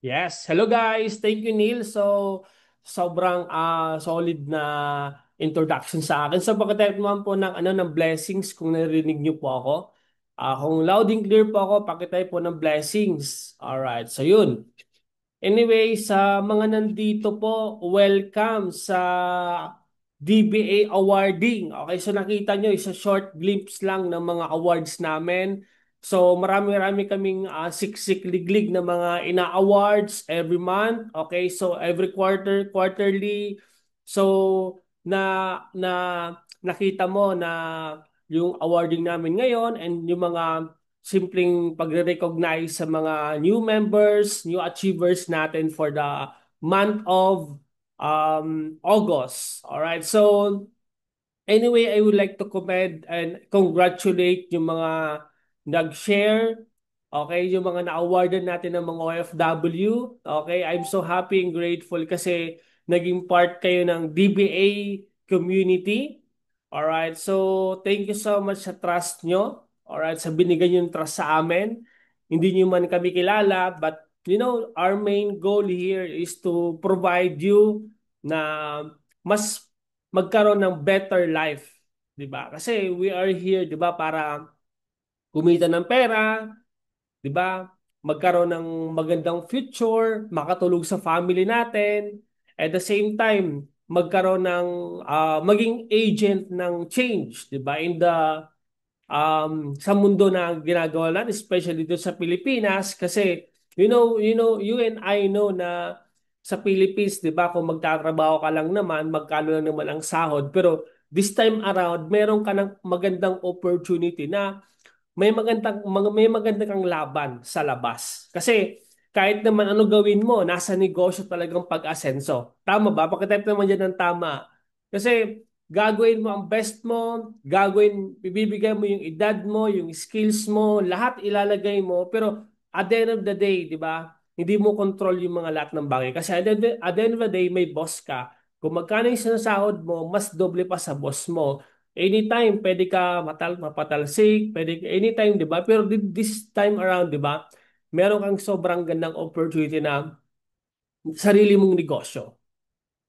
Yes. Hello guys. Thank you Neil. So sobrang solid na introduction sa akin. So pagkatapos naman po ng blessings kung narinig niyo po ako. Kung loud and clear po ako, pakitay po ng blessings. All right. So yun. Anyway, sa mga nandito po, welcome sa DBA awarding. Okay, so nakita nyo, isa short glimpse lang ng mga awards namin. So marami-rami kaming siksik liglig na mga ina-awards every month. Okay, so every quarterly. So na nakita mo na yung awarding namin ngayon and yung mga simpleng pagre-recognize sa mga new members, new achievers natin for the month of August. All right. So anyway, I would like to commend and congratulate yung mga nag-share, okay, yung mga na-awardan natin ng mga OFW. Okay, I'm so happy and grateful kasi naging part kayo ng DBA community. Alright, so thank you so much sa trust nyo. Alright, sa binigay yung trust sa amin. Hindi nyo man kami kilala, but our main goal here is to provide you na mas magkaroon ng better life, 'di ba? Kasi we are here, 'di ba, para kumita ng pera, 'di ba? Magkaroon ng magandang future, makatulong sa family natin, at the same time, magkaroon ng maging agent ng change, 'di ba? Sa mundo na ginagawa natin, especially dito sa Pilipinas, kasi you and I know na sa Philippines, 'di ba, kung magtatrabaho ka lang naman, magkano lang naman ang sahod, pero this time around, meron ka ng magandang opportunity na may maganda kang laban sa labas. Kasi kahit naman ano gawin mo, nasa negosyo talagang pag-asenso. Tama ba? Pakitype naman dyan ng tama. Kasi gagawin mo ang best mo, ibibigay mo yung edad mo, yung skills mo, lahat ilalagay mo. Pero at the end of the day, di ba, hindi mo control yung mga lahat ng bagay. Kasi at the end of the day, may boss ka. Kung magkano yung sinasahod mo, mas doble pa sa boss mo. Anytime, pwede ka mapatalsik, pwede anytime, di ba? Pero this time around, di ba? Meron kang sobrang gandang opportunity na sarili mong negosyo.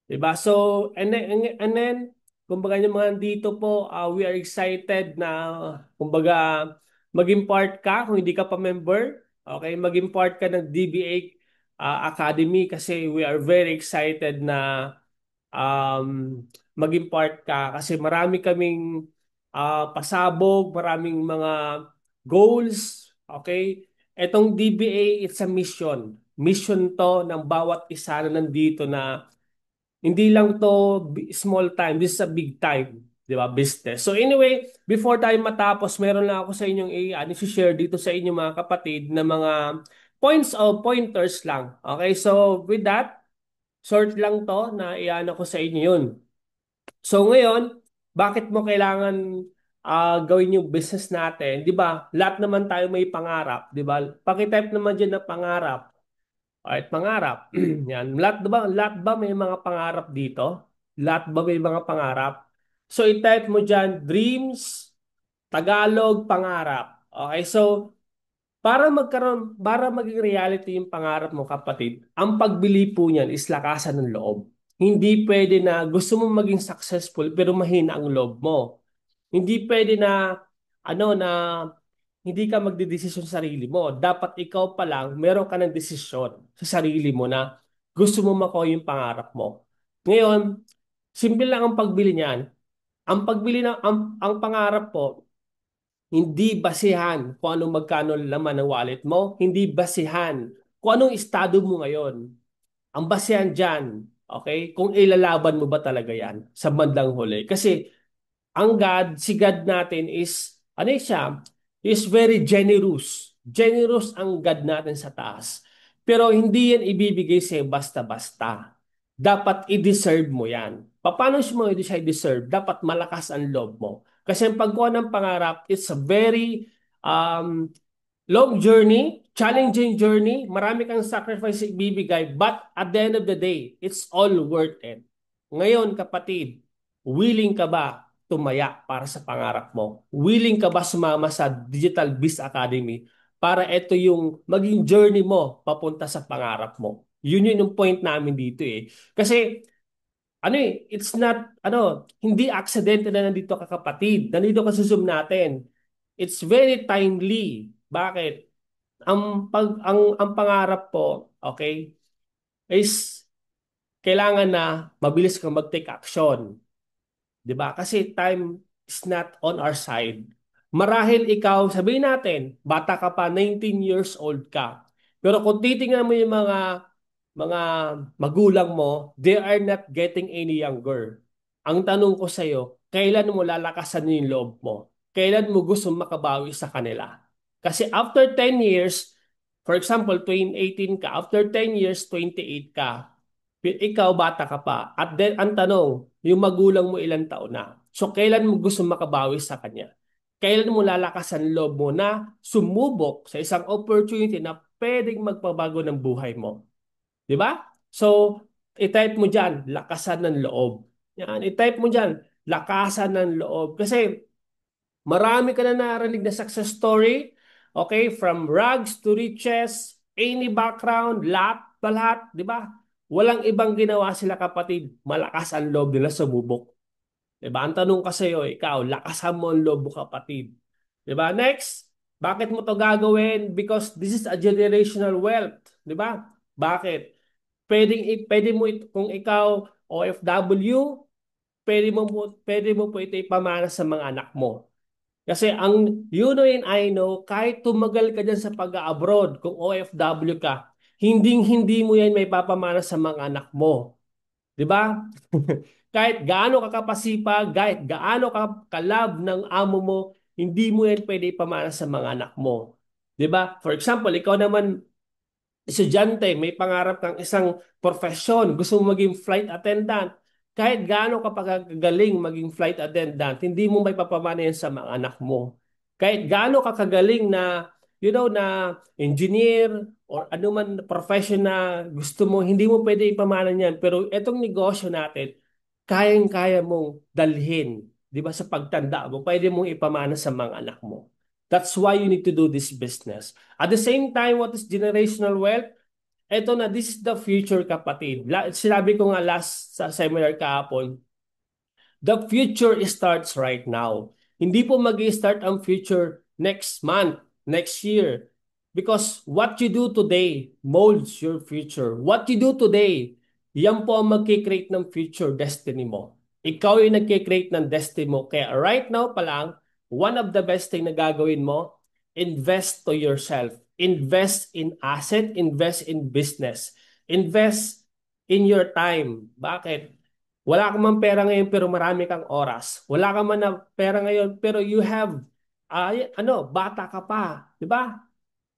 Di ba? So, and then, kumbaga yung mga dito po, we are excited na, kumbaga, maging part ka kung hindi ka pa member. Okay, maging part ka ng DBA Academy kasi we are very excited na maging part ka kasi marami kaming pasabog, maraming mga goals, okay? Etong DBA, it's a mission. Mission to ng bawat isa na nandito na hindi lang to small time, this is a big time, di ba, business. So anyway, before tayo matapos, meron lang ako sa inyong i-share dito sa inyo mga kapatid na mga pointers lang. Okay, so with that, short lang to na iyan ko sa inyo yun. So ngayon, bakit mo kailangan gawin yung business natin? 'Di ba? Lahat naman tayo may pangarap, 'di ba? Paki-type naman diyan na pangarap. Alright, pangarap. Yan. Lahat ba may mga pangarap dito? Lahat ba may mga pangarap? So i-type mo diyan dreams, Tagalog, pangarap. Okay, so para maging reality yung pangarap mo, kapatid, ang pagbili po niyan is lakasan ng loob. Hindi pwede na gusto mo maging successful pero mahina ang loob mo. Hindi pwede na na hindi ka magdedesisyon sa sarili mo. Dapat ikaw pa lang meron ka ng desisyon sa sarili mo na gusto mo makuha yung pangarap mo. Ngayon, simple lang ang pagbili niyan. Ang pangarap po, hindi basihan kung anong magkano laman ng wallet mo. Hindi basihan kung anong estado mo ngayon. Ang basihan dyan, okay? Kung ilalaban mo ba talaga yan sa bandang huli. Kasi ang God, si God natin is, siya? Is very generous. Generous ang God natin sa taas. Pero hindi yan ibibigay sa'yo basta-basta. Dapat i-deserve mo yan. Paano mo siya i-deserve? Dapat malakas ang loob mo. Kasi ang pagkuha ng pangarap, it's a very um, long journey, challenging journey. Marami kang sacrifice ibibigay, but at the end of the day, it's all worth it. Ngayon, kapatid, willing ka ba tumaya para sa pangarap mo? Willing ka ba sumama sa Digital Biz Academy para ito yung maging journey mo papunta sa pangarap mo. Yun yung point namin dito eh. Kasi ano eh, it's not, hindi aksidente na nandito ka kapatid. Nandito ka sa Zoom natin. It's very timely. Bakit? Ang pangarap po, okay, is kailangan na mabilis kang mag-take action. 'Di ba? Kasi time is not on our side. Marahil ikaw, sabihin natin, bata ka pa, 19 years old ka. Pero kung titingnan mo yung mga magulang mo, they are not getting any younger. Ang tanong ko sa iyo, kailan mo lalakasan yung loob mo? Kailan mo gusto makabawi sa kanila? Kasi after 10 years, for example, 2018 ka, after 10 years, 28 ka, ikaw bata ka pa. At then, ang tanong, yung magulang mo ilang taon na. So, kailan mo gusto makabawi sa kanya? Kailan mo lalakasan loob mo na sumubok sa isang opportunity na pwedeng magpabago ng buhay mo? Di ba? So, i-type mo dyan, lakasan ng loob. Yan, i-type mo dyan, lakasan ng loob. Kasi marami ka na narinig na success story, okay? From rags to riches, any background, lahat, di ba? Walang ibang ginawa sila kapatid. Malakas ang loob nila sumubok. Di ba? Ang tanong ka sa'yo, ikaw, lakasan mo ang loob mo kapatid. Di ba? Next, bakit mo to gagawin? Because this is a generational wealth. Di ba? Bakit? Pwede mo kung ikaw OFW, pwede mo po ito ipamana sa mga anak mo. Kasi ang you know and I know, kahit tumagal ka dyan sa pag-abroad, kung OFW ka, hindi mo yan may papamana sa mga anak mo. Di ba? Kahit gaano ka kapasipag, kahit gaano ka kalab ng amo mo, hindi mo yan pwede ipamana sa mga anak mo. Di ba? For example, ikaw naman, estudyante, may pangarap kang isang profesyon, gusto mo maging flight attendant, kahit gaano ka pagkagaling maging flight attendant, hindi mo may papamana yan sa mga anak mo. Kahit gaano ka kagaling na, na engineer or anuman profession na gusto mo, hindi mo pwede ipamana yan. Pero etong negosyo natin, kayang-kaya mong dalhin, di ba, sa pagtanda mo, pwede mong ipamana sa mga anak mo. That's why you need to do this business. At the same time, what is generational wealth? Eto na, this is the future, kapatid. Sinabi ko nga last sa seminar kahapon, the future starts right now. Hindi po mag-start ang future next month, next year. Because what you do today molds your future. What you do today, yan po ang mag-create ng future destiny mo. Ikaw yung nag-create ng destiny mo. Kaya right now pa lang, one of the best thing na gagawin mo, invest to yourself. Invest in asset, invest in business. Invest in your time. Bakit? Wala ka man pera ngayon pero marami kang oras. Wala ka man na pera ngayon pero you have, bata ka pa. Di ba?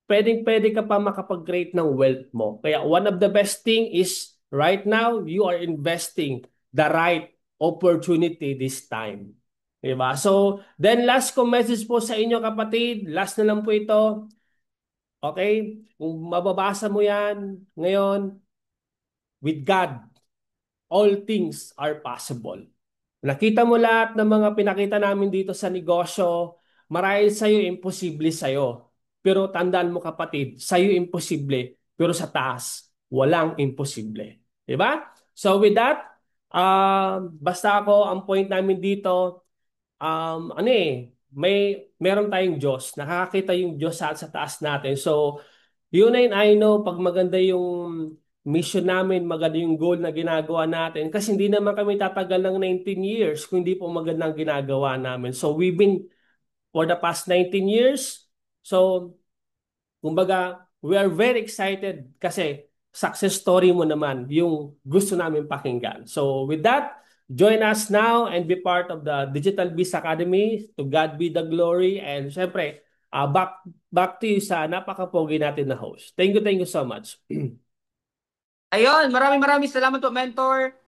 Pwedeng-pwede ka pa makapag-create ng wealth mo. Kaya one of the best thing is right now, you are investing the right opportunity this time. Diba? So, then last ko message po sa inyo kapatid, last na lang po ito. Okay? Kung mababasa mo yan ngayon, with God, all things are possible. Nakita mo lahat ng mga pinakita namin dito sa negosyo, marahil sa'yo, imposible sa'yo. Pero tandaan mo kapatid, sa'yo imposible, pero sa taas, walang imposible. Diba? So with that, basta ako, ang point namin dito, meron tayong Diyos. Nakakakita yung Diyos sa taas natin. So, yun na yun, I know, pag maganda yung mission namin, maganda yung goal na ginagawa natin. Kasi hindi naman kami tatagal ng 19 years kung hindi po magandang ginagawa namin. So, we've been for the past 19 years. So, kumbaga, we are very excited kasi success story mo naman yung gusto namin pakinggan. So with that, join us now and be part of the Digital Biz Academy. To God be the glory. And syempre, back to you sa napakapogi natin na host. Thank you so much. Ayun, maraming salamat po, mentor.